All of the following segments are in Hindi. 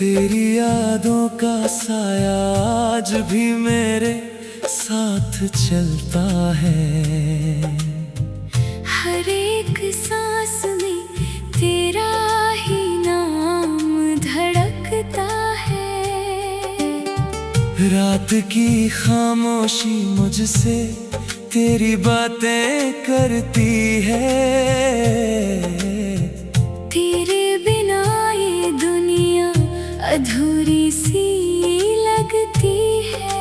तेरी यादों का साया आज भी मेरे साथ चलता है। हर एक सांस में तेरा ही नाम धड़कता है। रात की खामोशी मुझसे तेरी बातें करती है। तेरे बिना ये दुनिया अधूरी सी लगती है।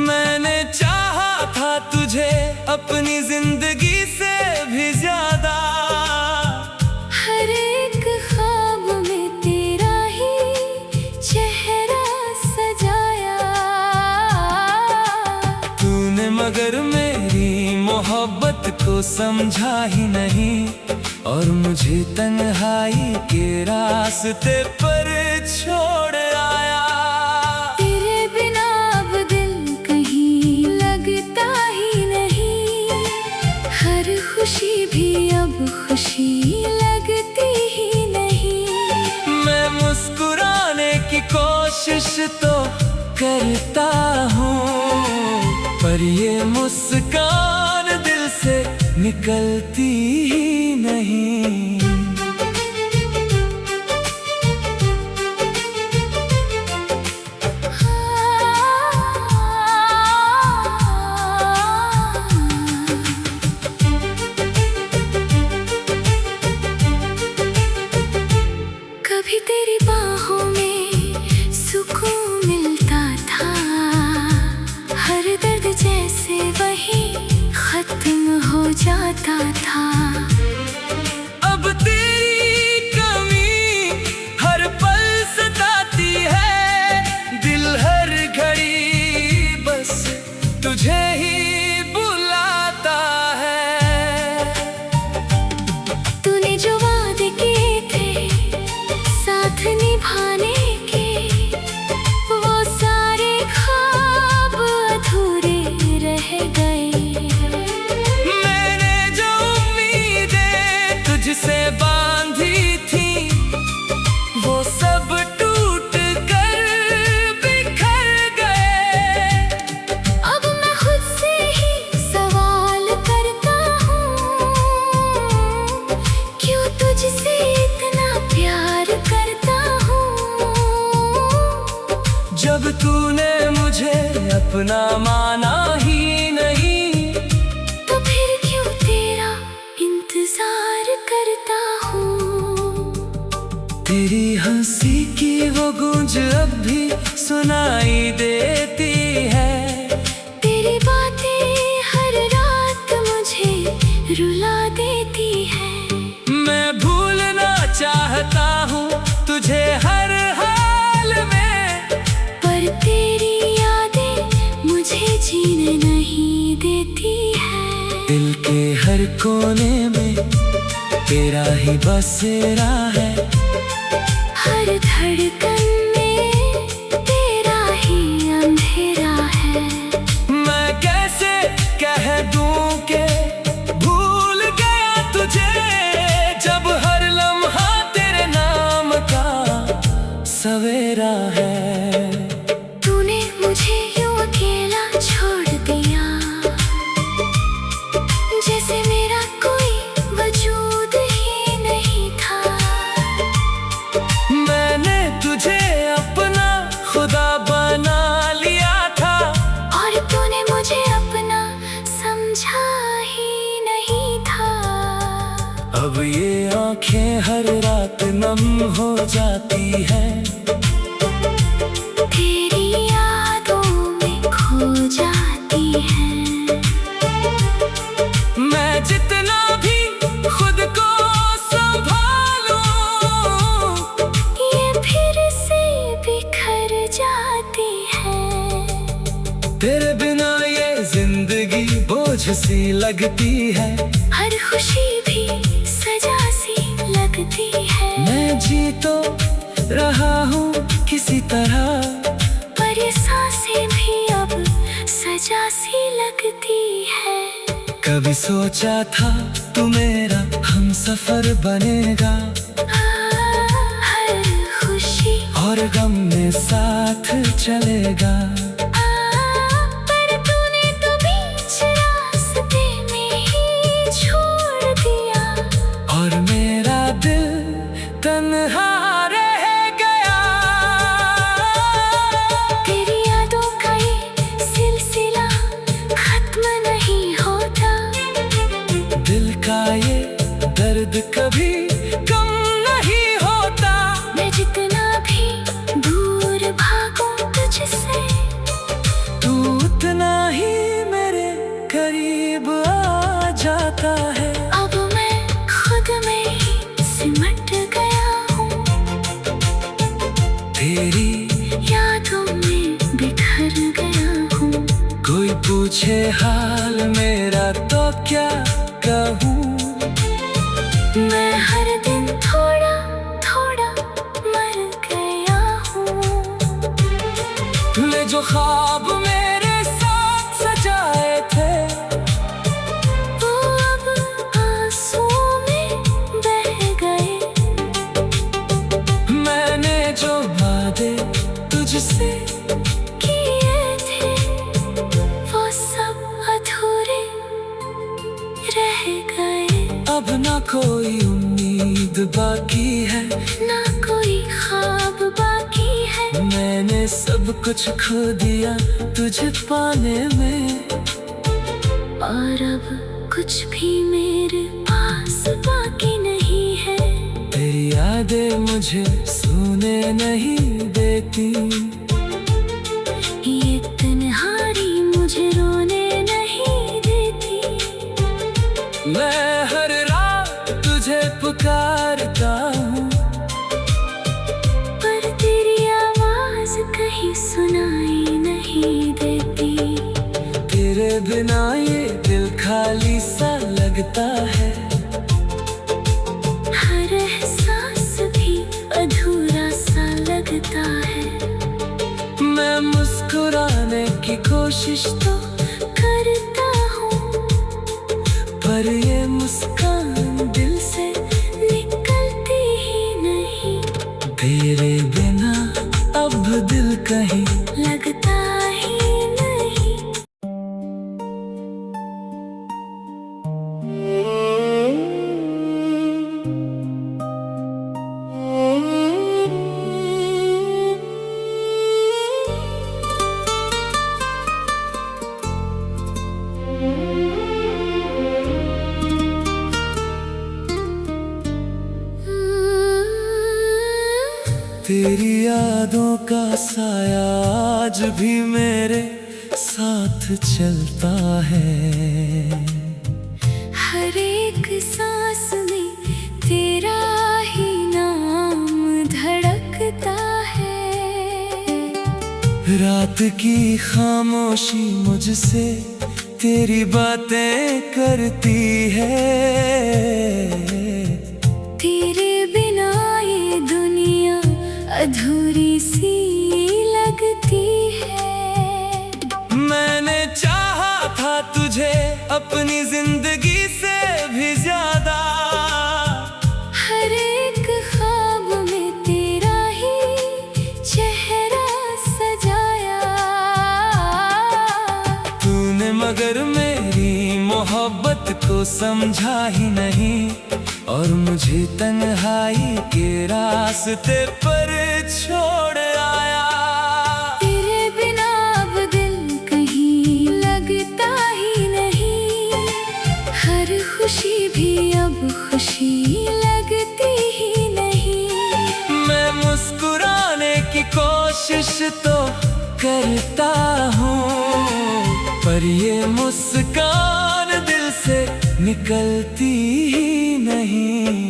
मैंने चाहा था तुझे अपनी जिंदगी से भी ज्यादा। हर एक ख्वाब में तेरा ही चेहरा सजाया। तूने मगर मेरी मोहब्बत को समझा ही नहीं और मुझे तन्हाई के रास्ते पर छोड़ आया। तेरे बिना अब दिल कहीं लगता ही नहीं। हर खुशी भी अब खुशी लगती ही नहीं। मैं मुस्कुराने की कोशिश तो करता हूँ, पर ये मुस्कान दिल से निकलती ही नहीं। कभी तेरी बाहों में सुकून मिलता था। हर दर्द जैसे वही खत्म हो जाता था। अब तेरी कमी हर पल सताती है। दिल हर घड़ी बस तुझे ही बुलाता है। तूने जो वादे किए थे साथ निभाने के, वो सारे ख्वाब अधूरे रह गए। मैंने जो उम्मीदें तुझसे बांधी थी वो सब टूट कर बिखर गए। अब मैं खुद से ही सवाल करता हूँ, क्यों तुझसे इतना प्यार करता हूँ। जब तूने मुझे अपना माना ही नहीं, तो फिर क्यों तेरा इंतजार करता हूँ। तेरी हंसी की वो गूंज अब भी सुनाई देती है। तेरी बातें हर रात मुझे रुला देती है। मैं भूलना चाहता हूँ तुझे हर हाल में, पर तेरी यादें मुझे जीने नहीं देती है। दिल के हर कोने में तेरा ही बसेरा है। हर धड़कन में तेरा ही अंधेरा है। मैं कैसे कह दूं कि भूल गया तुझे, जब हर लम्हा तेरे नाम का सवेरा है। तूने मुझे यूं अकेला छोड़ दिया, जैसे मेरा कोई वजूद ही नहीं था। मैंने तुझे अपना खुदा बना लिया था, और तूने मुझे अपना समझा ही नहीं था। अब ये आंखें हर रात नम हो जाती है। तेरी यादों में खो जाती है। मैं जितना भी खुद को संभालूं, ये फिर से बिखर जाती है। तेरे बिना ये जिंदगी बोझ सी लगती है। हर खुशी भी सजा सी लगती है। मैं जी तो रहा हूँ किसी तरह, पर ये सांसें भी अब सजा सी लगती है। कभी सोचा था तू मेरा हमसफर बनेगा। हर खुशी और गम में साथ चलेगा। पर तूने तो बीच रास्ते में ही छोड़ दिया, और मेरा दिल तन्हा रह गया। तेरी यादों का ये सिलसिला खत्म नहीं होता, दिल का ये दर्द कभी कम नहीं होता। मैं जितना भी दूर भागूं तुझसे, तू उतना ही मेरे करीब आ जाता है। अब मैं खुद में ही सिमट गया हूँ, तेरी यादों में बिखर गया हूँ। कोई पूछे हाल मेरा तो क्या कहूँ, मैं हर दिन थोड़ा थोड़ा मर गया हूँ। तूने जो ख्वाब मेरे साथ सजाए थे, वो अब आंसुओं में बह गए। मैंने जो वादे तुझसे किए थे, वो सब अधूरे रह गए। अब ना कोई उम्मीद बाकी है, ना कोई ख्वाब बाकी है। मैंने सब कुछ खो दिया तुझे पाने में। और अब कुछ भी मेरे पास बाकी नहीं है। तेरी यादें मुझे सोने नहीं देती, ये तन्हाई मुझे रोने नहीं देती। मैं हर रात तुझे पुकारता हूँ, पर तेरी आवाज कहीं सुनाई नहीं देती। तेरे बिना ये दिल खाली सा लगता है। हर एहसास भी अधूरा सा लगता है। मैं मुस्कुराने की कोशिश तो करता हूँ, पर ये मुस्कान दिल से निकलती ही नहीं। तेरे बिना अब दिल कहीं लगता ही नहीं। तेरी यादों का साया आज भी मेरे साथ चलता है। हर एक सांस में तेरा ही नाम धड़कता है। रात की खामोशी मुझसे तेरी बातें करती है। तेरे बिना ये दुनिया अधूरी सी लगती है। मैंने चाहा था तुझे अपनी जिंदगी से भी ज्यादा। हर एक ख्वाब में तेरा ही चेहरा सजाया। तूने मगर मेरी मोहब्बत को समझा ही नहीं, और मुझे तन्हाई के रास्ते पर छोड़ आया। तेरे बिना अब दिल कहीं लगता ही नहीं। हर खुशी भी अब खुशी लगती ही नहीं। मैं मुस्कुराने की कोशिश तो करता हूँ, पर ये मुस्कान दिल से निकलती ही नहीं।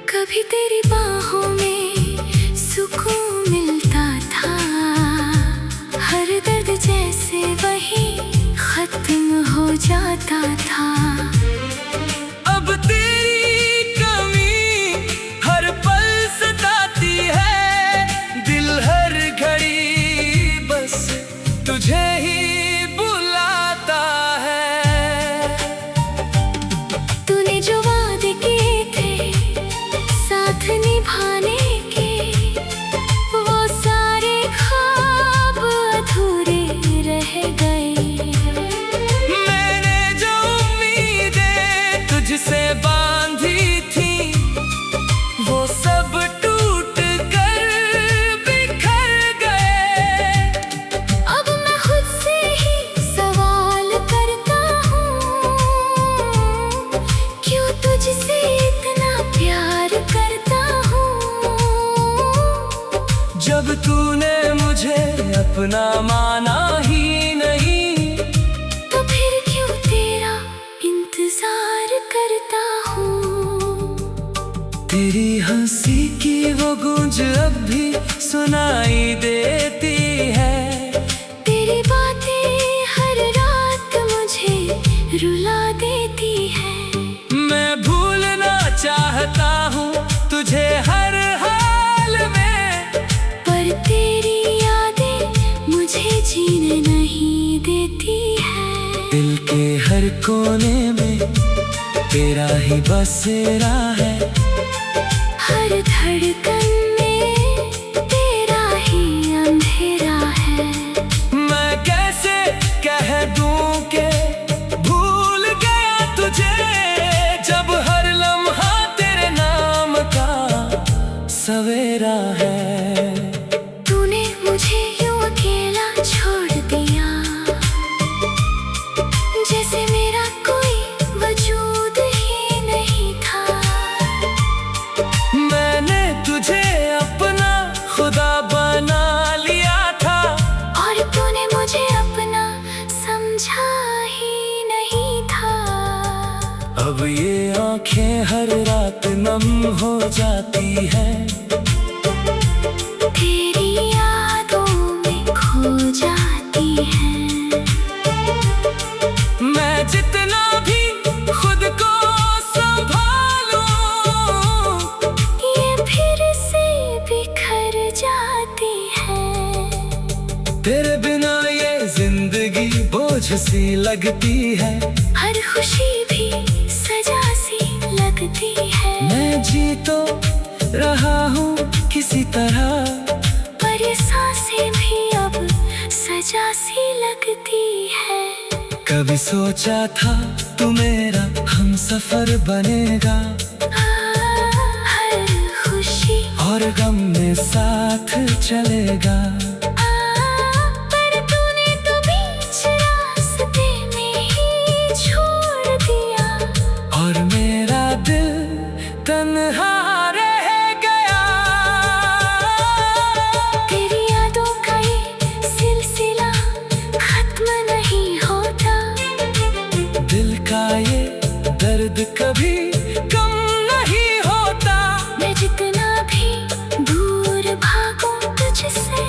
कभी तेरी बाहों में सुकून मिलता था। हर दर्द जैसे वही खत्म हो जाता था। अब तेरी कमी हर पल सताती तुझे ही बुलाता है। तूने जो वादे किए थे साथ निभाने के, वो सारे ख्वाब अधूरे रह गए। मैंने जो उम्मीदें तुझसे बांधी थी, वो सब टूट कर बिखर गए। अब मैं खुद से ही सवाल करता हूँ, क्यों तुझसे इतना प्यार करता हूँ। जब तूने मुझे अपना माना ही नहीं, तो फिर क्यों तेरा इंतजार करता हूँ। तेरी हंसी की वो गूंज अब भी सुनाई देती है। तेरी बातें हर रात मुझे रुला देती है। मैं भूलना चाहता हूँ तुझे हर हाल में, पर तेरी यादें मुझे जीने नहीं देती है। दिल के हर कोने में तेरा ही बसेरा है। हर धड़कन में तेरा ही अंधेरा है। मैं कैसे कह दूं कि भूल गया तुझे, जब हर लम्हा तेरे नाम का सवेरा है। तूने मुझे यूं अकेला छोड़ दिया, जैसे मेरा कोई वजूद ही नहीं था। मैंने तुझे अपना खुदा बना लिया था, और तूने मुझे अपना समझा ही नहीं था। अब ये आंखें हर रात नम हो जाती है। तेरी यादों में खो जाती है। मैं जितना भी खुद को संभालूं, ये फिर से बिखर जाती है। तेरे बिना ये जिंदगी बोझ सी लगती है। हर खुशी भी सजा सी लगती है। मैं जी तो रहा हूँ किसी तरह, पर ये सांसें भी अब सजा सी लगती है। कभी सोचा था तू मेरा हमसफर बनेगा, हर खुशी और गम में साथ चलेगा। पर तूने तो बीच रास्ते में ही छोड़ दिया, और मेरा दिल तन्हा रह गया। तेरी यादों का ये सिलसिला खत्म नहीं होता। दिल का ये दर्द कभी कम नहीं होता। मैं जितना भी दूर भागूं तुझसे,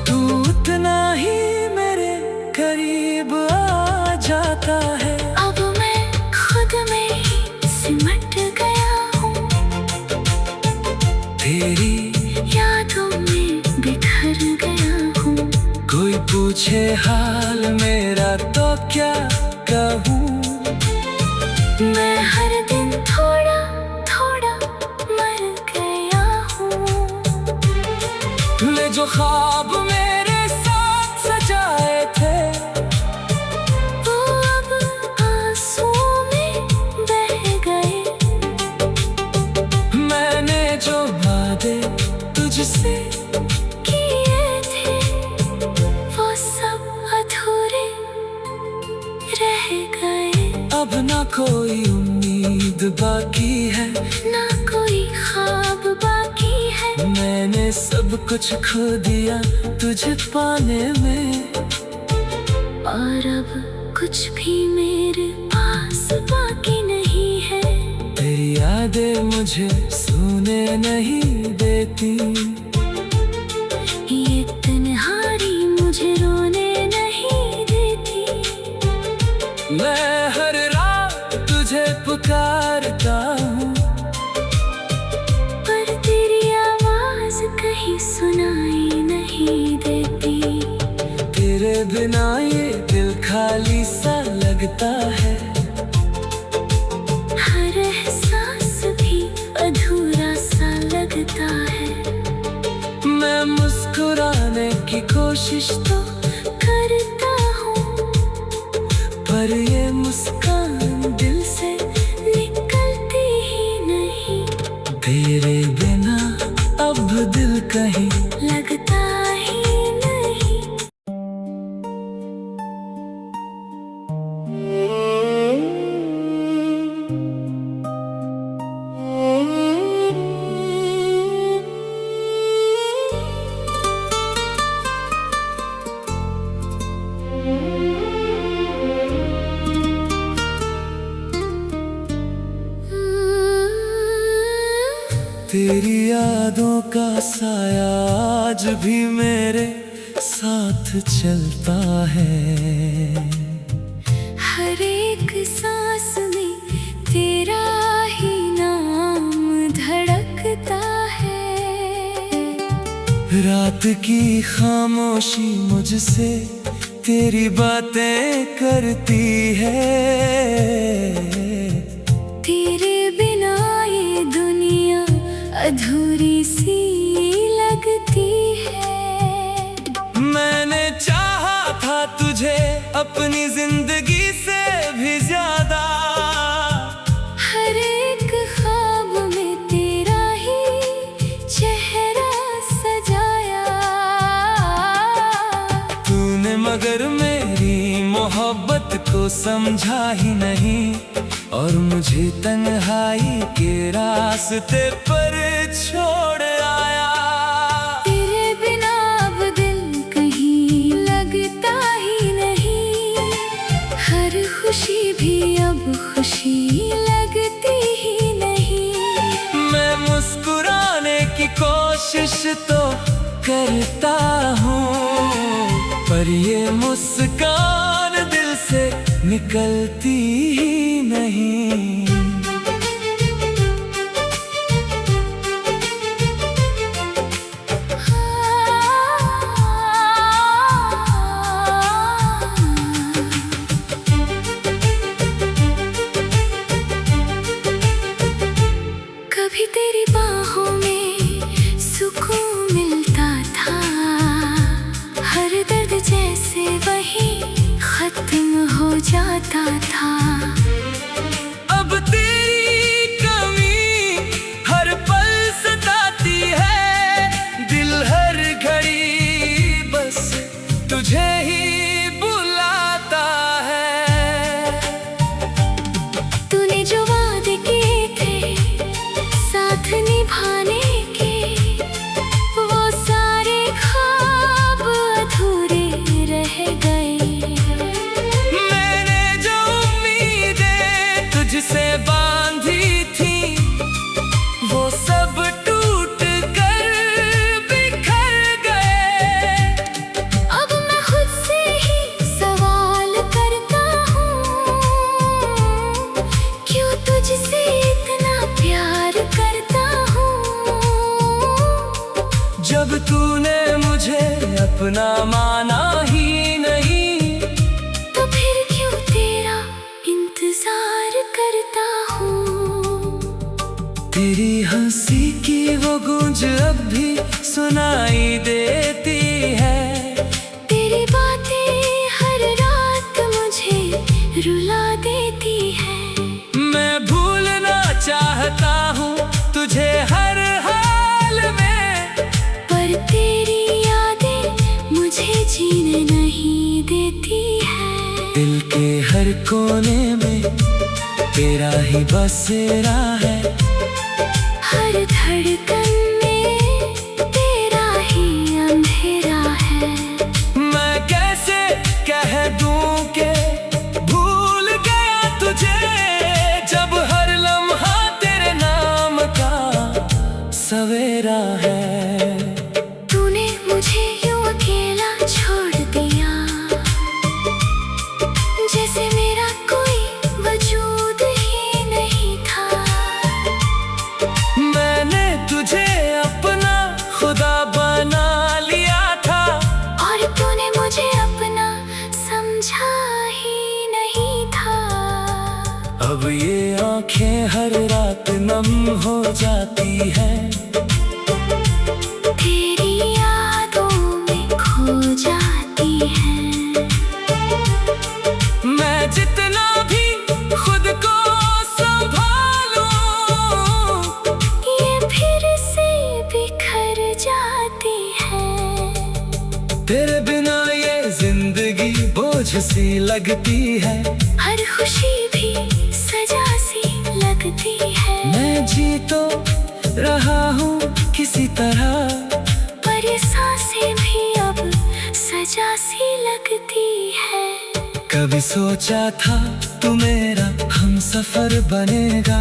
तू उतना ही मेरे करीब आ जाता है। अब मैं खुद में ही सिमट गया हूँ। तेरी यादों में बिखर गया हूँ। कोई पूछे हाल मेरा तो क्या कहूँ। मैं हर दिन थोड़ा थोड़ा मर गया हूँ। तूने जो ख्वाब मेरे साथ सजाए थे, वो अब आंसुओं में बह गए। मैंने जो वादे तुझसे किए थे, वो सब अधूरे रह गए। अब ना कोई उम्मीद बाकी है, ना कोई ख्वाब बाकी है। मैंने सब कुछ खो दिया तुझे पाने में। और अब कुछ भी मेरे पास बाकी नहीं है। तेरी यादें मुझे सोने नहीं देती, ये तन्हाई मुझे रोने नहीं देती। मैं हर रात तुझे पुकारता हूँ, पर तेरी आवाज कहीं सुनाई नहीं देती। तेरे बिना ये दिल खाली सा लगता है। हर एहसास भी अधूरा सा लगता है। मैं मुस्कुराने की कोशिश तो करता हूँ, पर ये मुस्कान दिल से निकलती ही नहीं। तेरे बिना अब दिल कहीं लगता ही नहीं। तेरी यादों का साया आज भी मेरे साथ चलता है। हर एक सांस में तेरा ही नाम धड़कता है। रात की खामोशी मुझसे तेरी बातें करती है। तेरे बिना ये दुनिया अधूरी सी लगती है। मैंने चाहा था तुझे अपनी जिंदगी से भी ज्यादा। हर एक ख्वाब में तेरा ही चेहरा सजाया। तूने मगर मेरी मोहब्बत को समझा ही नहीं, और मुझे तन्हाई के रास्ते पर छोड़ आया। तेरे बिना अब दिल कहीं लगता ही नहीं। हर खुशी भी अब खुशी लगती ही नहीं। मैं मुस्कुराने की कोशिश तो करता हूँ, पर ये मुस्कान दिल से निकलती ही नहीं। कभी तेरी बाहों में सुकून मिलता था। हर दर्द जैसे वही खत्म हो जाता था। अब तेरी कमी हर पल सताती है। दिल हर घड़ी बस तुझे ही बुलाता है। तूने जो वादे किए थे साथ निभाने के, वो सारे ख्वाब अधूरे रह गए। मैंने जो उम्मीदें तुझसे बांधी थी, वो सब टूट कर बिखर गए। अब मैं खुद से ही सवाल करता हूँ, क्यों तुझसे इतना प्यार करता हूँ। जब तूने मुझे अपना माना ही नहीं, तो फिर क्यों तेरा इंतजार करता हूँ। तेरी हंसी की वो गूंज अब भी सुनाई देती है। तेरी बातें हर रात मुझे रुला देती है। मैं भूलना चाहता हूँ तुझे हर हाल में, पर तेरी यादें मुझे जीने नहीं देती है। दिल के हर कोने में तेरा ही बसेरा है। हर धड़कन में तेरा ही अंधेरा है। मैं कैसे कह दूं कि भूल गया तुझे, जब हर लम्हा तेरे नाम का सवेरा है। तूने मुझे यूं अकेला छोड़ दिया, जैसे मेरा कोई वजूद ही नहीं था। अब ये आंखें हर रात नम हो जाती है, तेरी यादों में खो जाती है। मैं जितना भी खुद को संभालूं, ये फिर से बिखर जाती है। तेरे बिना ये जिंदगी बोझ सी लगती है, हर खुशी भी सजा सी लगती है। मैं जी तो रहा हूँ किसी तरह, पर ये सांसें भी अब सजा सी लगती है। कभी सोचा था तू मेरा हमसफर बनेगा,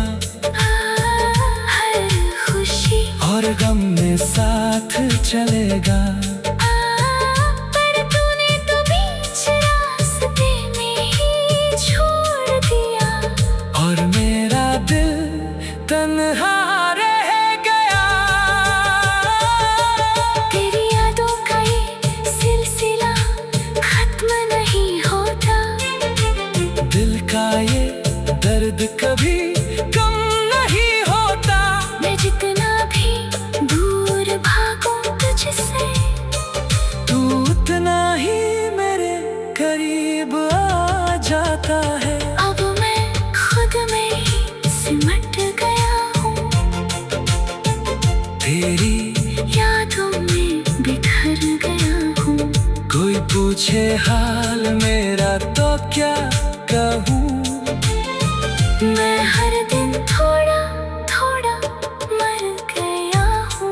हर खुशी और गम में साथ चलेगा। पर तूने तो बीच रास्ते में ही छोड़ दिया, और मेरा दिल तन्हा रह गया। तेरी यादों का ये सिलसिला खत्म नहीं होता, दिल का ये दर्द कभी कम नहीं होता। मैं जितना भी दूर भागूं तुझसे, तू उतना ही मेरे करीब आ जाता है। अब मैं खुद में ही सिमट गया हूँ, तेरी यादों में बिखर गया हूँ। कोई पूछे हाल मेरा तो क्या कहूँ, मैं हर दिन थोड़ा थोड़ा मर गया हूँ।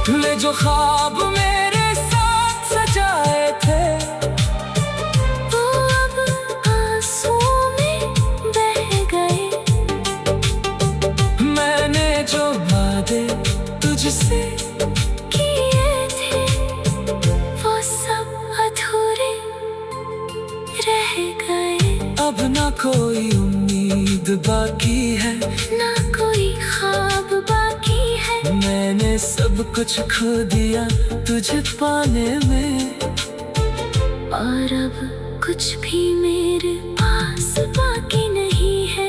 तूने जो ख्वाब मेरे साथ सजाए थे, वो अब आंसुओं में बह गए। मैंने जो वादे तुझसे किए थे, वो सब अधूरे रह गए। अब ना कोई उम्मीद बाकी है, ना कोई ख्वाब बाकी है। मैंने सब कुछ खो दिया तुझे पाने में, और अब कुछ भी मेरे पास बाकी नहीं है।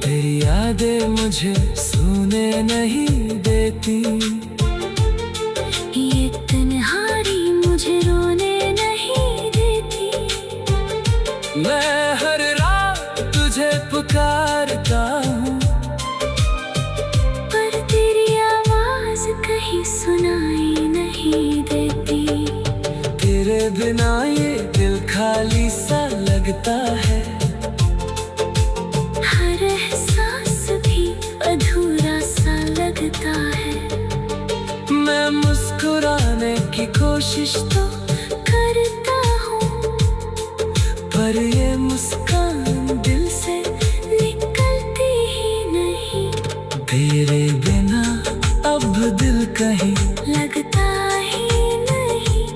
तेरी यादें मुझे सोने नहीं देती, ये तन्हाई मुझे रोने नहीं देती। मैं हर रात तुझे पुकारता हूँ, पर तेरी आवाज कहीं सुनाई नहीं देती। तेरे बिना ये दिल खाली सा लगता है, हर एहसास भी अधूरा सा लगता है। मैं मुस्कुराने की कोशिश तो करता हूँ, पर ये मुस्कान दिल से निकलती ही नहीं। तेरे बिना अब दिल कहीं लगता ही नहीं।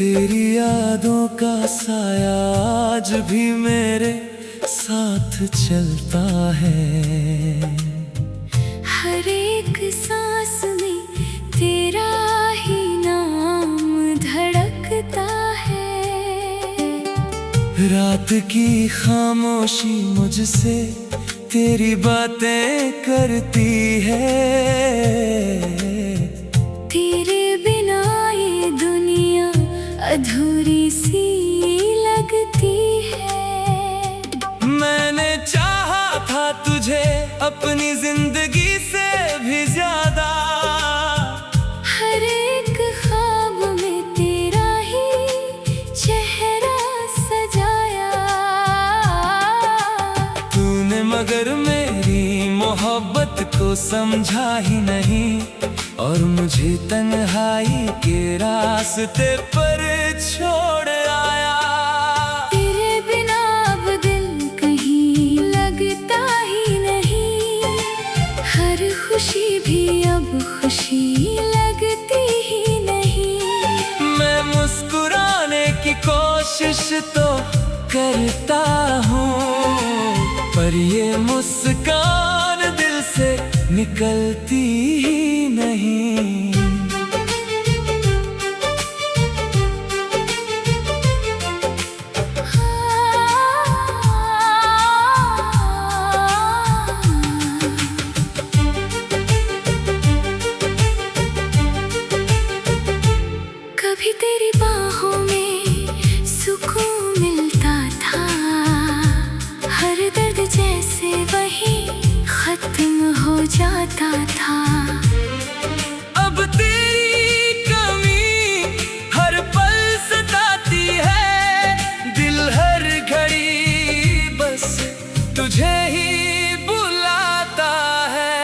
तेरी यादों का साया आज भी मेरे साथ चलता है, हर एक सांस में तेरा ही नाम धड़कता है। रात की खामोशी मुझसे तेरी बातें करती है, तेरे बिना ये दुनिया अधूरी सी लगती है। मैंने चाहा था तुझे अपनी जिंदगी से भी ज्यादा, हर एक ख्वाब में तेरा ही चेहरा सजाया। तूने मगर मेरी मोहब्बत को समझा ही नहीं, और मुझे तन्हाई के रास्ते पर छोड़ आया। तेरे बिना अब दिल कहीं लगता ही नहीं, हर खुशी भी अब खुशी तो करता हूँ, पर ये मुस्कान दिल से निकलती ही नहीं। कभी तेरी बाहों में सुकून मिलता था, हर दर्द जैसे वही खत्म हो जाता था। अब तेरी कमी हर पल सताती है, दिल हर घड़ी बस तुझे ही बुलाता है।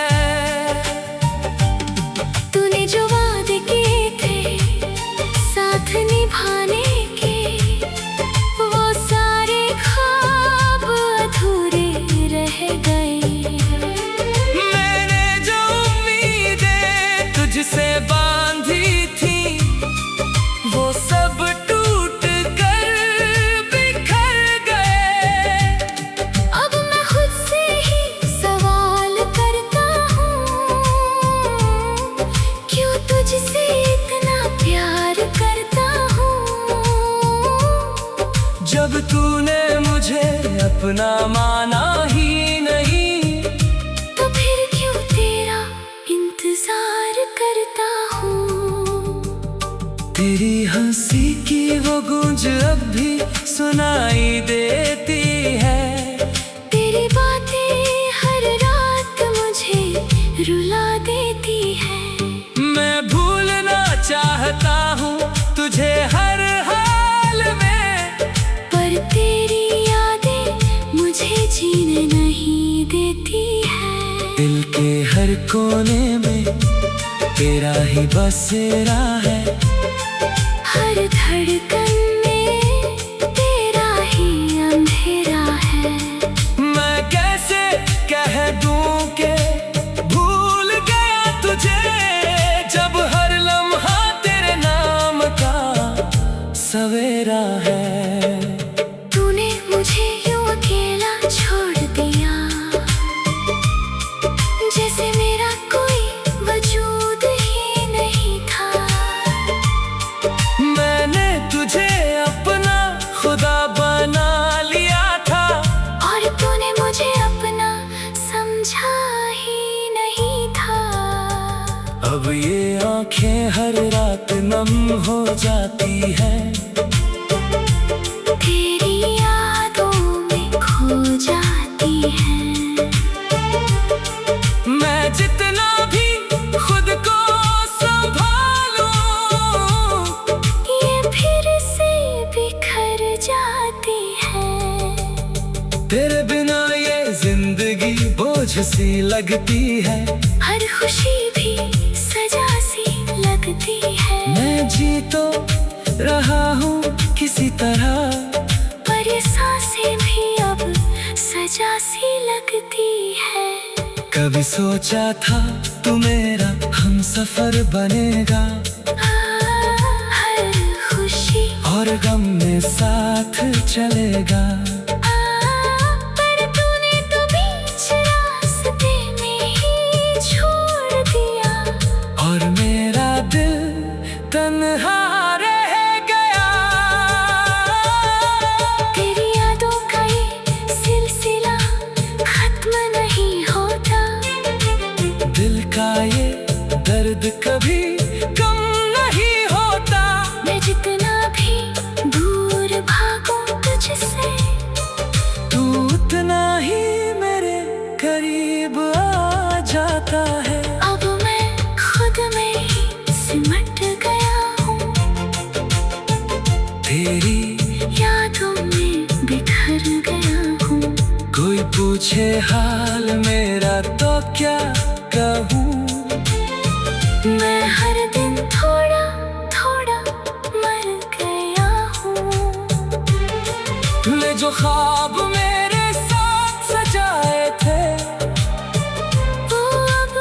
तूने जो वादे किए थे साथ निभाने के, वो सारे ख्वाब अधूरे रह गए। मैंने जो उम्मीदें तुझसे बांधी थी, वो सब टूट कर बिखर गए। अब मैं खुद से ही सवाल करता हूँ, क्यों तुझसे इतना प्यार करता हूँ। जब तूने मुझे अपना माना ही नहीं, तो फिर क्यों तेरा इंतजार करता हूँ। तेरी हंसी की वो गूंज अब भी सुनाई देती है। तेरी बातें हर रात मुझे रुला देती है। मैं भूलना चाहता हूँ तुझे हर हाल में, पर तेरी यादें मुझे जीने नहीं देती है। दिल के हर कोने में तेरा ही बसेरा है, हर धड़कन में तेरा ही अंधेरा है। मैं कैसे कह दूं कि भूल गया तुझे, जब हर लम्हा तेरे नाम का सवेरा है। तूने मुझे यूं अकेला छोड़ दिया, जैसे मेरा कोई वजूद ही नहीं था। मैंने तुझे अपना खुदा बना लिया था, और तूने मुझे अपना समझा ही नहीं था। अब ये आंखें हर रात नम हो जाती है। तेरी यादों में खो जाती है। मैं जितना भी खुद को संभालूं, ये फिर से बिखर जाती है। तेरे बिना ये जिंदगी बोझ सी लगती है। हर खुशी भी सजा सी लगती है। मैं जी तो रहा हूँ किसी तरह, पर ये सांसें भी अब सजा सी लगती है। कभी सोचा था तू मेरा हमसफर बनेगा, हर खुशी और गम में साथ चलेगा। पर तूने तो बीच रास्ते में ही छोड़ दिया, और मेरा दिल तन्हा रह गया। तेरी यादों का ये सिलसिला खत्म नहीं होता। दिल का ये दर्द कभी कम नहीं होता। मैं जितना भी दूर भागूं तुझसे, तू उतना ही मेरे करीब आ जाता है। अब मैं खुद में ही सिमट गया हूँ। तेरी यादों में बिखर गया हूँ। कोई पूछे हाल मेरा तो क्या कहूँ। मैं हर दिन थोड़ा थोड़ा मर गया हूँ। तूने जो ख्वाब मेरे साथ सजाए थे, वो अब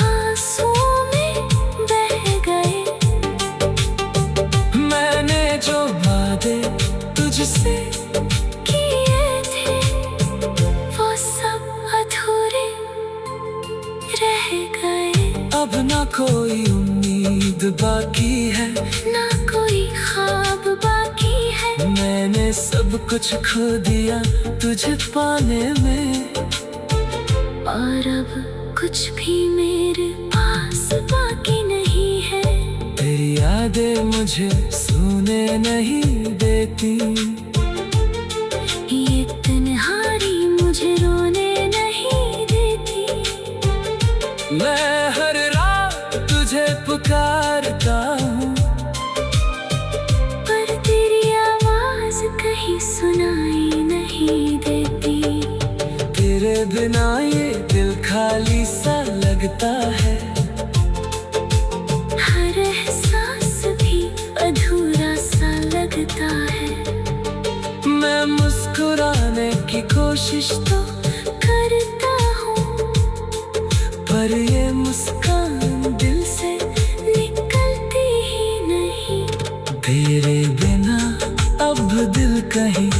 आंसुओं में बह गए। मैंने जो वादे तुझसे अब ना कोई उम्मीद बाकी है, ना कोई ख्वाब बाकी है। मैंने सब कुछ खो दिया तुझे पाने में, और अब कुछ भी मेरे पास बाकी नहीं है। तेरी यादें मुझे सोने नहीं देती, ये तन्हाई मुझे रोने नहीं देती। मैं हर रात तुझे पुकारता हूँ, पर तेरी आवाज कहीं सुनाई नहीं देती। तेरे बिना ये दिल खाली सा लगता है, हर एहसास भी अधूरा सा लगता है। मैं मुस्कुराने की कोशिश तो करता हूँ, पर ये मुस्कान दिल से निकलती ही नहीं। तेरे बिना अब दिल कहीं